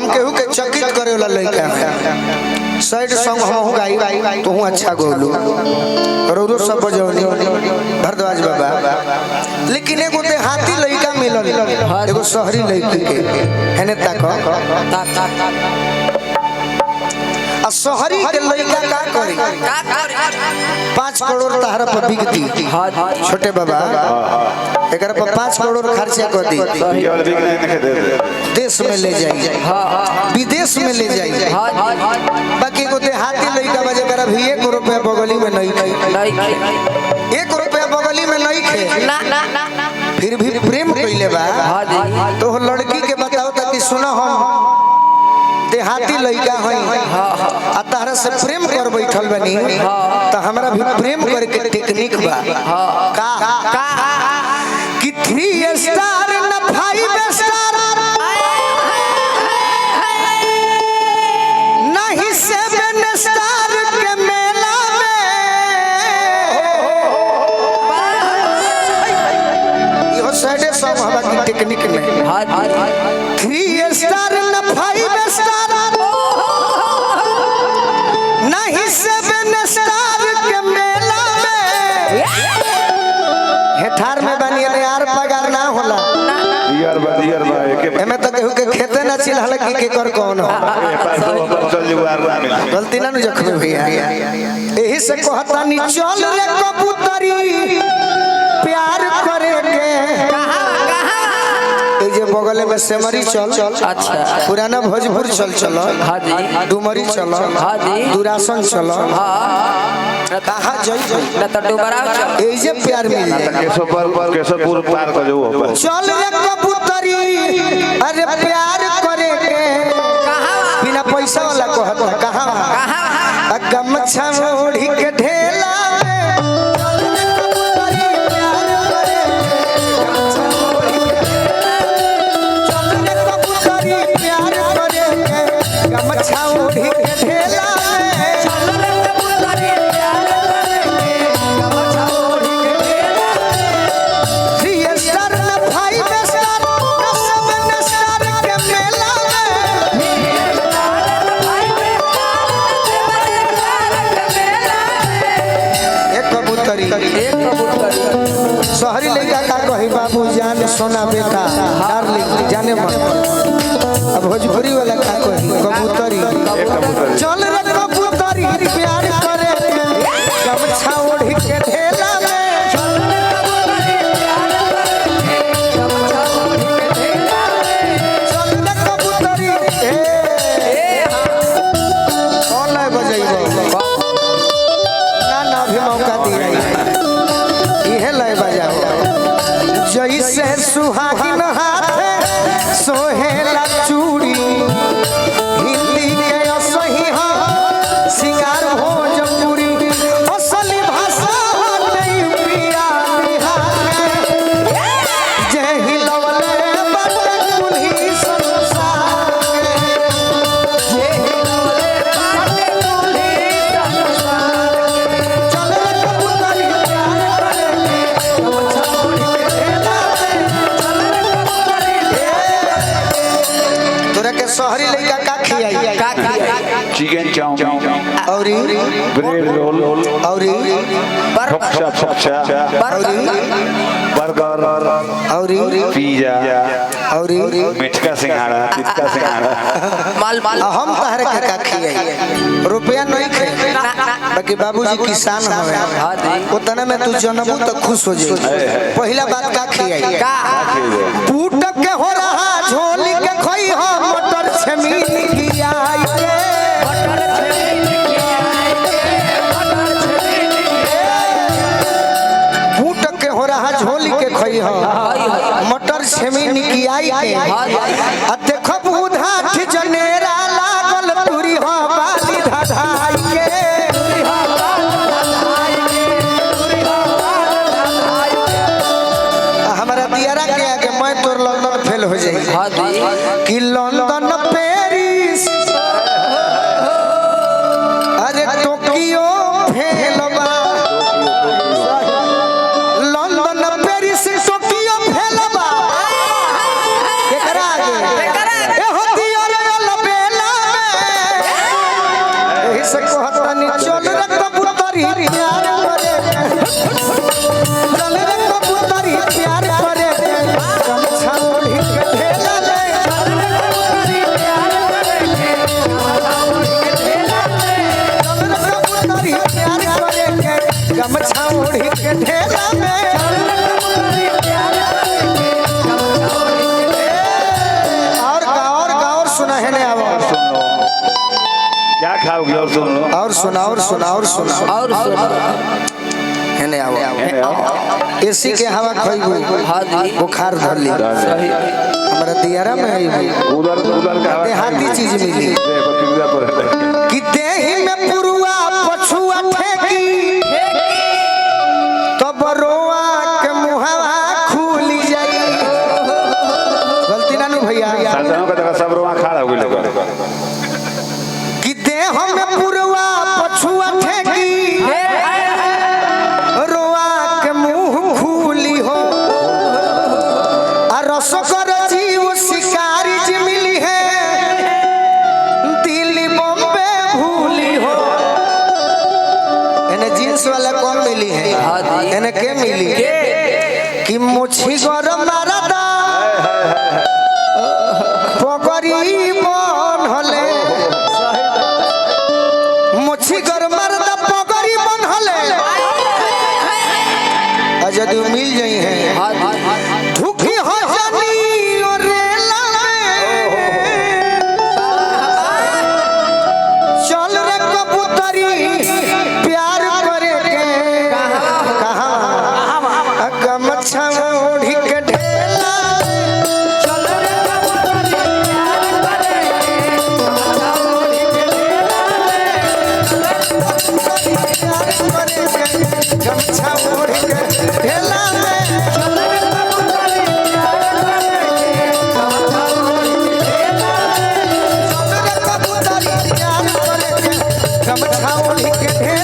हम केहू के चकित करे वाला लड़का है साइड सॉन्ग हम गाई तो हूं अच्छा गोलू रोरो सब बजौनी भरद्वाज बाबा लेकिन एगो देहाती लड़का मिलल एगो शहरी लड़की के हेने ताको आ शहरी के लड़का का करी 5 करोड़ तहरा पर बिकती छोटे बाबा एकरा पर 5 करोड़ खर्चा कर दी देश में ले जाई विदेश में ले जाई बाकी को देहाती लड़का बजे कर भी 1 रुपया बगली में नहीं 1 रुपया बगली में नहीं खे फिर भी प्रेम कइले बा तो लड़की के बताओ ताकि सुनो हम देहाती लड़का हई आ तारा से प्रेम कर बैठल बनी तो हमरा भी प्रेम करके टेक्निक बा का कि 3 स्टार न 5 स्टार नहीं 7 स्टार के मेला में यो साइड सब हवा की टेक्निक में 3 स्टार न 5 स्टार नहीं 7 स्टार के मेला में हेठार में बनी यार पगार ना होला यार बा एमे त केहू के खेते ना चिल्हल की के कर कौन हो गलती ना जखमे भैया एही से कहता नी चल रे कबूतरी प्यार करेंगे जे बगल में सेमरी चल अच्छा पुराना भोजपुर चल हां जी डुमरी चल हां जी दुरासन चल हां कहां जई न त डुमरा चल ए जे प्यार मिल जाए केशवपुर पार कर जो चल रे कबूतरी अरे प्यार करेंगे कहां बिना पैसा वाला कहत कहां गमछा ओढ़ी के ढेला शहरी लड़का का कही बाबू जान सोना बेटा डार्लिंग जाने मत अब भोजपुरी वाला का कही कबूतरी चल रे कबूतरी प्यार करे गमछा ओढ़ी के ढेला में चल रे कबूतरी प्यार करे गमछा ओढ़ी के ढेला में चल रे कबूतरी कौन है बजाइबो ना भी मौका दिया जैसे सुहागिन हाथ सोहेला चूड़ी हिंदी के असही सिंगार भोजपुरी असली भाषा नहीं पिया जय हिलवले बटे कुल्ही संसार जय हिलवले बटे कुल्ही संसार चल रे कबूतरी प्यार करेंगे शहरी लड़का का खियाई चिकन चाउमीन औरी ब्रेड रोल औरी बर्गर औरी पिज्जा औरी मिठका सिंघाड़ा टिक्का सिंघाड़ा माल हम तहरे के का खियाई रुपया नहीं खे बाकी बाबूजी किसान हवे उतने में तू जन्मू तो खुश हो जाई पहला बात का खियाई का बूट के हो रहा झोली के खोई हो मटर छमीन की आई मटर छमीन की आई मटर छमीन बूट के हो रहा झोली के खोई हो मटर छमीन की आई आ देखो बूढ़ा जनेरा लागल पूरी हो बाली धधाई के हमारा दियारा के आगे मैं तोर लंदन फेल हो जाई कि लंदन पेरिस अरे टोक्यो फेल बा लंदन पेरिस टोक्यो फेल बा एकरा आगे ए हो दियारा सुना है ने आओ सुन लो क्या खाओगे और सुन लो और सुना और सुना और सुना और सुना है ने आओ एसी के हवा खइबू हाँ जी बुखार धर ली सही हमारा दियारा में आई उधर उधर का देहाती चीज मिली देखो पिज्जा पर कि देही में पुरुआ पछुआ ठेकी तब रोआ के मुहावा खुली जाई गलती ना नु भैया साधनों का जगह सब रोआ खड़ा हो गए कि देह में पुरुआ पछुआ ठेकी रोआ के मुंह खुली हो आ रसकर जीव शिकारी जी मिली है दिल्ली बॉम्बे भूली हो एने जींस वाला कौन मिली है एने के मिली कि मुछी गरम मारदा पगड़ी बन हले मुछी गरम मारदा पगड़ी बन हले आ यदि मिल जाई है धुकी हो जानी और रेला में चल रे कबूतरी प्यार करे के कहां गमछा ओढ़ी के ढेला चल रे कबूतरी प्यार करे के गमछा ओढ़ी के ढेला में चल रे कबूतरी प्यार करे के गमछा ओढ़ी के ढेला